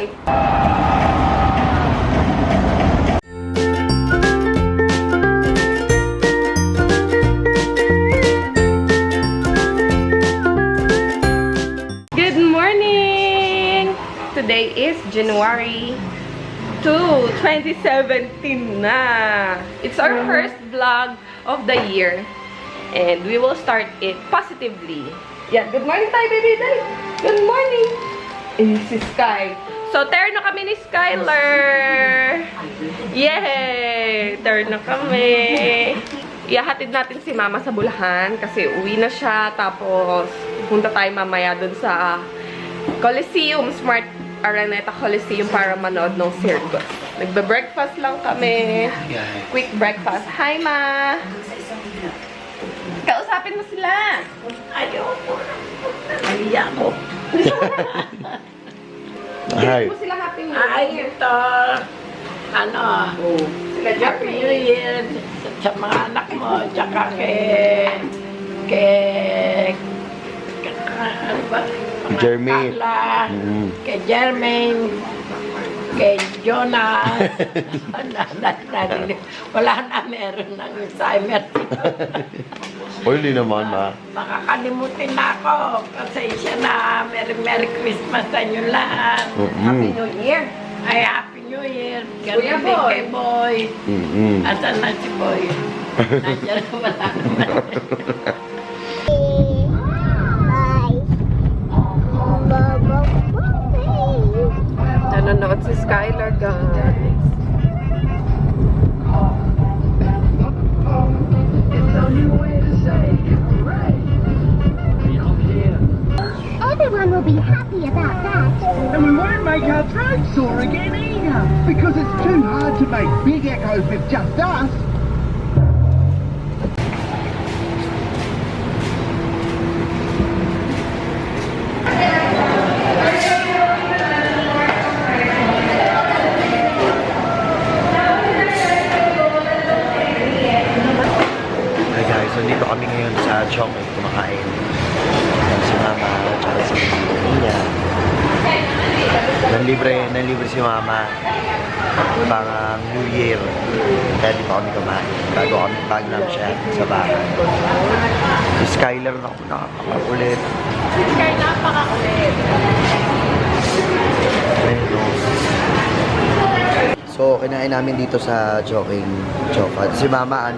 babae. Good morning! Today is January 2, 2017 na. It's our first vlog of the year. And we will start it positively. Yan, good morning tayo, baby. Dali. Good morning. Eh, si Sky. So, turn na kami ni Skyler. Yay! Turn na kami. Ihahatid natin si Mama sa Bulacan kasi uwi na siya. Tapos, punta tayo mamaya dun sa Coliseum, Smart Araneta Coliseum para manood ng circus. Nagbe-breakfast lang kami. Quick breakfast. Hi, Ma! Kausapin mo sila. Ayoko. Aliya ko. Hi. Mo sila Happy New Year. Ay, ito. Ano? Sila Happy New Jeffrey. Year sa mga anak mo. Tsaka ano ba? Mga Jermaine. Carla, kay Jermaine, kay Jonas. Wala na, meron ng Alzheimer. O, hindi naman, Ma. Makakalimutin na ako. Pasensya na. Merry Christmas sa inyo lahat. Happy New Year. Ay, Happy New Year. Kuya Ganun din Boy. kay Boy. Asan na si Boy? Nandiyan na wala naman. Nanonood si Skylar, guys. Everyone will be happy about that. And we won't make our throats sore again either, because it's too hard to make big echoes with just us. Hi guys, so dito kami ngayon sa Chongqing kumakain. Yan si Mama, tsaka si Nina. Nanlibre si Mama pang New Year. Kaya dito kami kumain. Bago namin siya sa bahay. Si Skyler na ako nakakakulit. Kaya napakakulit. So, kinain namin dito sa Chongqing Chokat. Si Mama,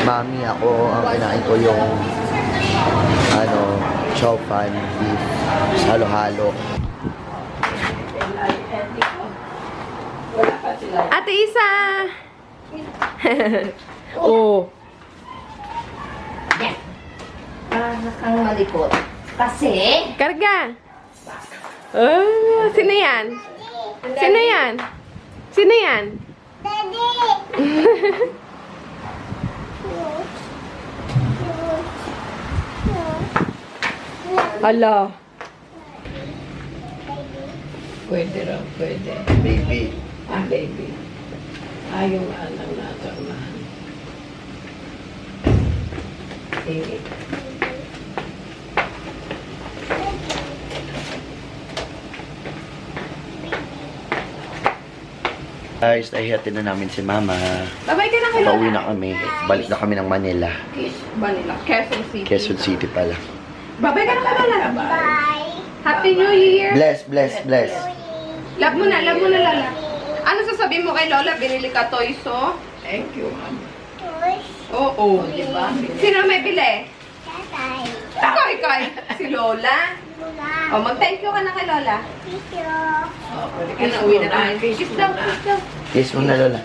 Mami, ako, ang kinain ko yung, chopan, beef, halo-halo. Ate Isa! Oh. Para kang malikot. Kasi, Karga. Oh, sino yan? Sino yan? Sino yan? Daddy! Hala. Pwede raw, pwede. Baby. Ah, baby. Yung alam nasa unahan. Eh, Guys, nahihatin na namin si Mama. Babay ka na kay Pauwi Lola. na kami. Balik na kami ng Manila. Kiss Manila. Quezon City. Quezon City pala. Babay ka na kay Lola. Bye! Happy New Year. Bless. Love mo na, Lola. Ano sasabihin mo kay Lola? Binili ka toys, oh? thank you, ma'am. Oo. Diba? Sino may bili? Tatay! Ikaw. Si Lola. Muna! O, mag-thank you ka na kay Lola. Tito! Oh, pwede ka Ano, uwi na tayo. Kiss daw, kiss daw. Kiss mo na, Lola.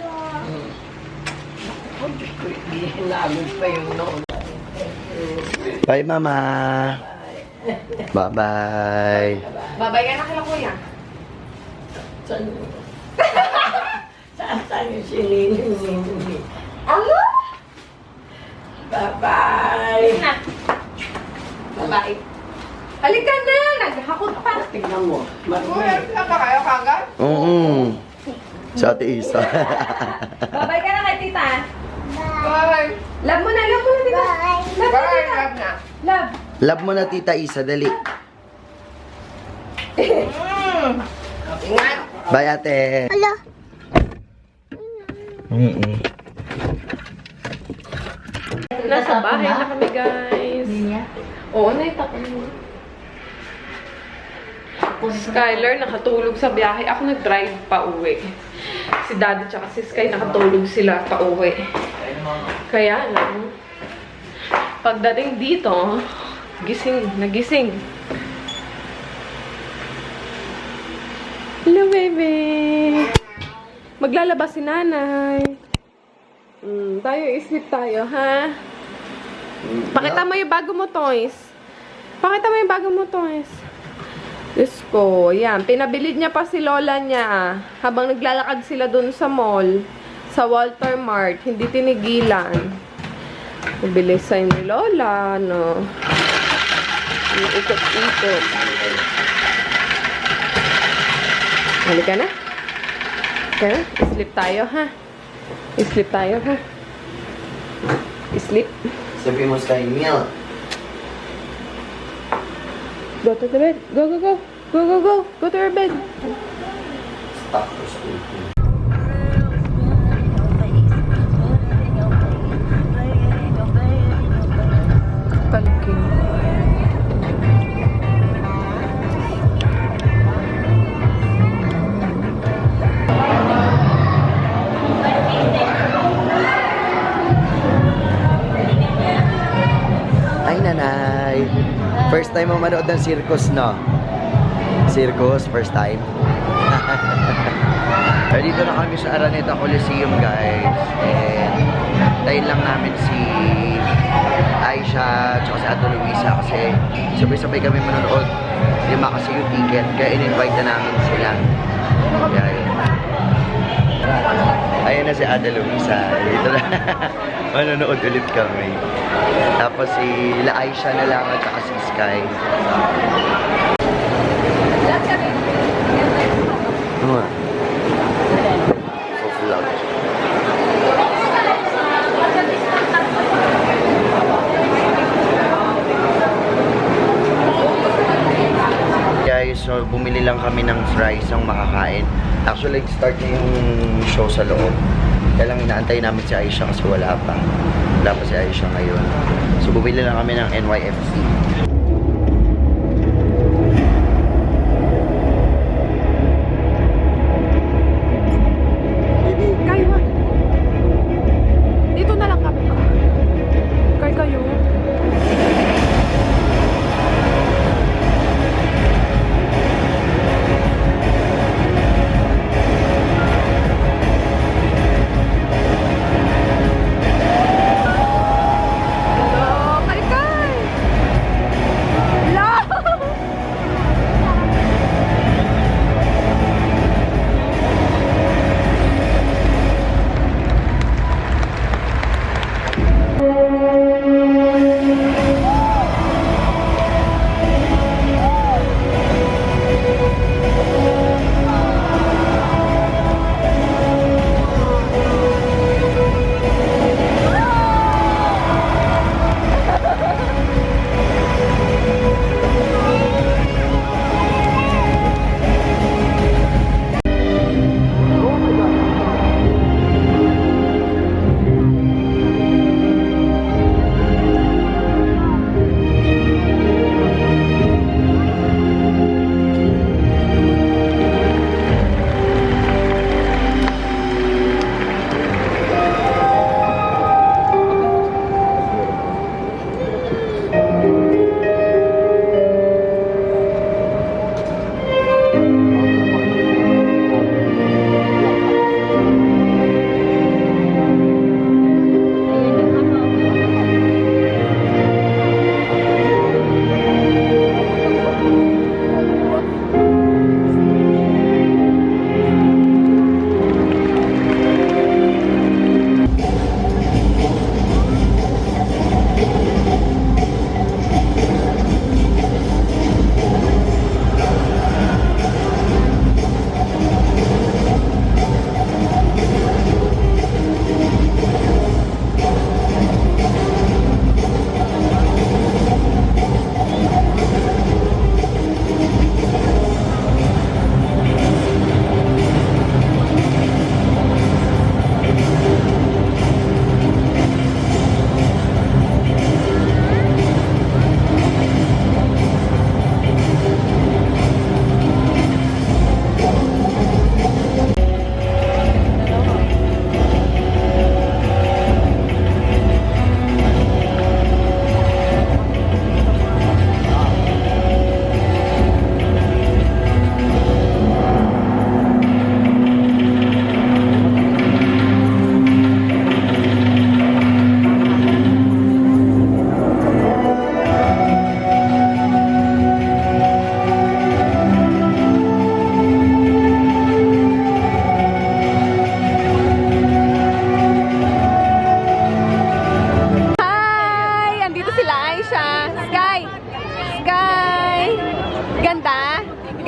Oh, Diyos ko, hinagod pa yung noon. Bye, Mama. Bye-bye. Babay ka na kay Kuya. Saan yung siniling? Ano? Bye-bye! Na. Babay. Halika na! Naghakot pa. Tingnan mo. Marumi. Saan pa kayo kagad? Oo. Sa Ate Isa. Babay ka na kay tita. Bye! Love mo na, tita. Bye! Love mo, tita. Love. Love mo na, Tita Isa. Dali. Bye, ate. Hello. Nasa bahay na kami, guys. Oo, naitapon mo. Skylar nakatulog sa biyahe. Ako nag-drive pa uwi. Si Daddy tsaka si Sky nakatulog sila pa uwi. Kaya lang, pagdating dito, nagising. Hello, baby! Maglalabas si nanay. Tayo, isip tayo, ha? Pakita mo yung bago mo, toys. Pakita mo yung bago mo, toys. Diyos ko, yan. Pinabilid niya pa si lola niya. Habang naglalakad sila dun sa mall. Sa Walter Mart. Hindi tinigilan. Nabilis sa'yo ni lola, no? Ikot-ikot. Halika na. Okay, sleep tayo, ha? Sleep tayo, ha? Sleep. Sabi mo sa meal. Go to the bed. Go, go, go. Go, go, go. Go to your bed. Stop for school. Palikin. Ay, nanay. First time mo manood ng circus, no? Circus, first time. Pero dito na kami sa Araneta Coliseum, guys. And tayo lang namin si Aisha at si Ate Luisa kasi sabay-sabay kami manonood. Lima kasi yung ticket, kaya in-invite na namin sila. Kaya yun. Ayun na si Ate Luisa. Dito na. Manonood ulit kami. Tapos si La Aisha na lang at saka si Sky. Ano nga? Vlog. Guys, so bumili lang kami ng fries ang makakain. Actually, start na yung show sa loob. Kaya lang inaantay namin si Aisha kasi wala pa. Wala pa si Aisha ngayon. So bumili lang kami ng NYFC. Kayo. Dito na lang kami. Kayo. Hello, Kay.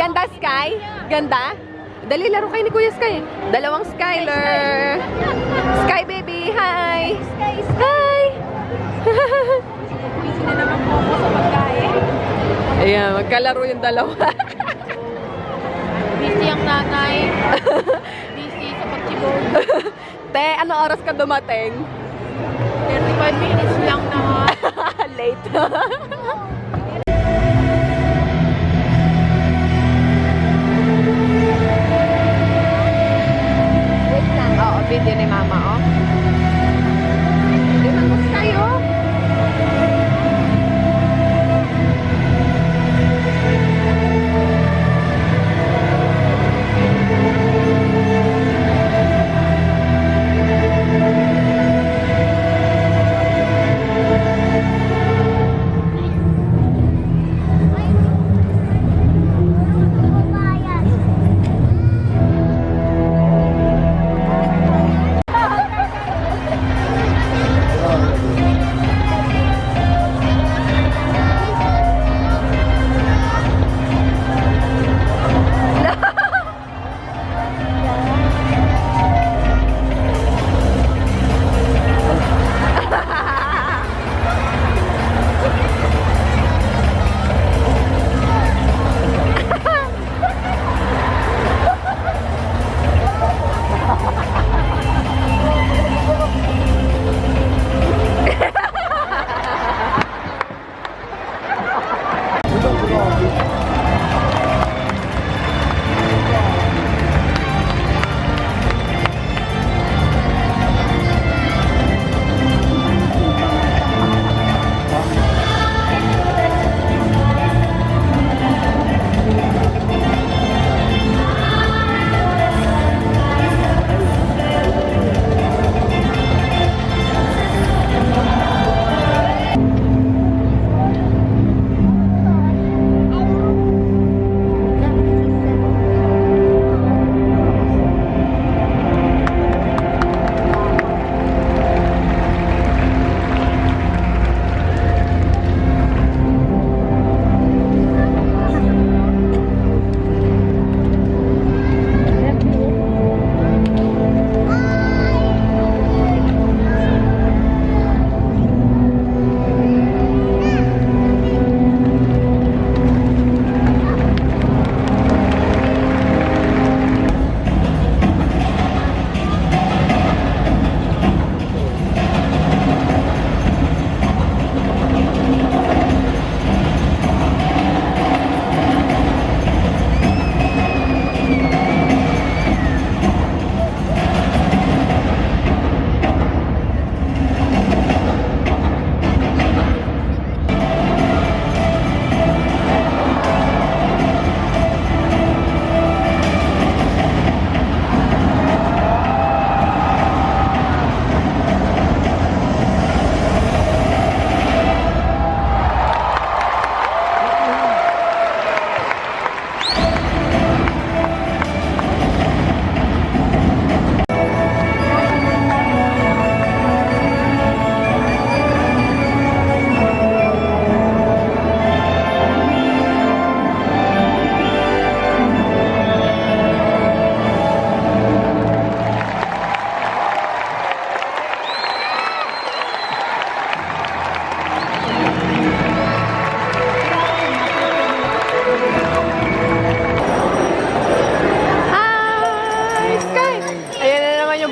Ganda, Sky? Ganda? Dali, laro kayo ni Kuya Sky. Dalawang Skyler. Sky, baby. Hi. Hi. Busy na naman po ako sa pagkain. Ayan, magkalaro yung dalawa. Busy ang nanay. Busy sa pagtibog. Te, anong oras ka dumating? 35 minutes lang na. Late. Wait lang. Oo, video ni Mama, oh. Di man mas kayo.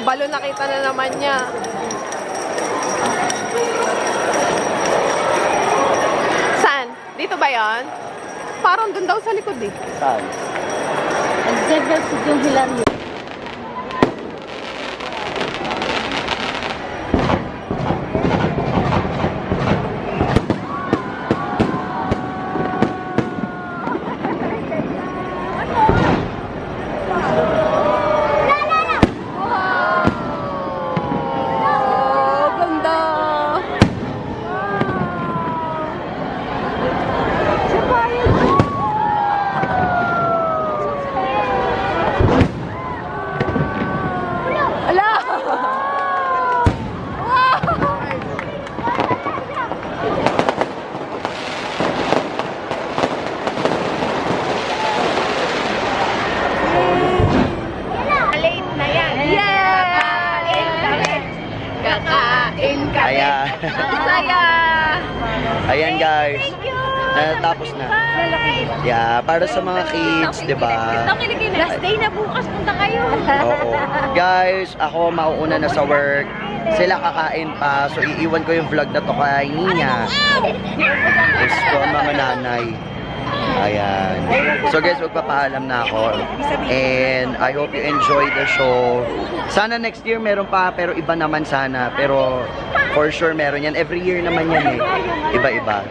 Balo nakita na naman niya. Saan? Dito ba yon? Parang dun daw sa likod eh. Saan? Exhibit yung Hilario. Saya! Ayan guys. Natapos na. Yeah, para sa mga kids, di ba? Last day na bukas, punta kayo. Oo. Guys, ako mauuna na sa work. Sila kakain pa. So, iiwan ko yung vlog na to kay Nina. Yes ko, mga nanay. Ayan. So guys, magpapaalam na ako. And I hope you enjoy the show. Sana next year meron pa, pero iba naman sana. Pero for sure meron yan. Every year naman yan eh. Iba-iba.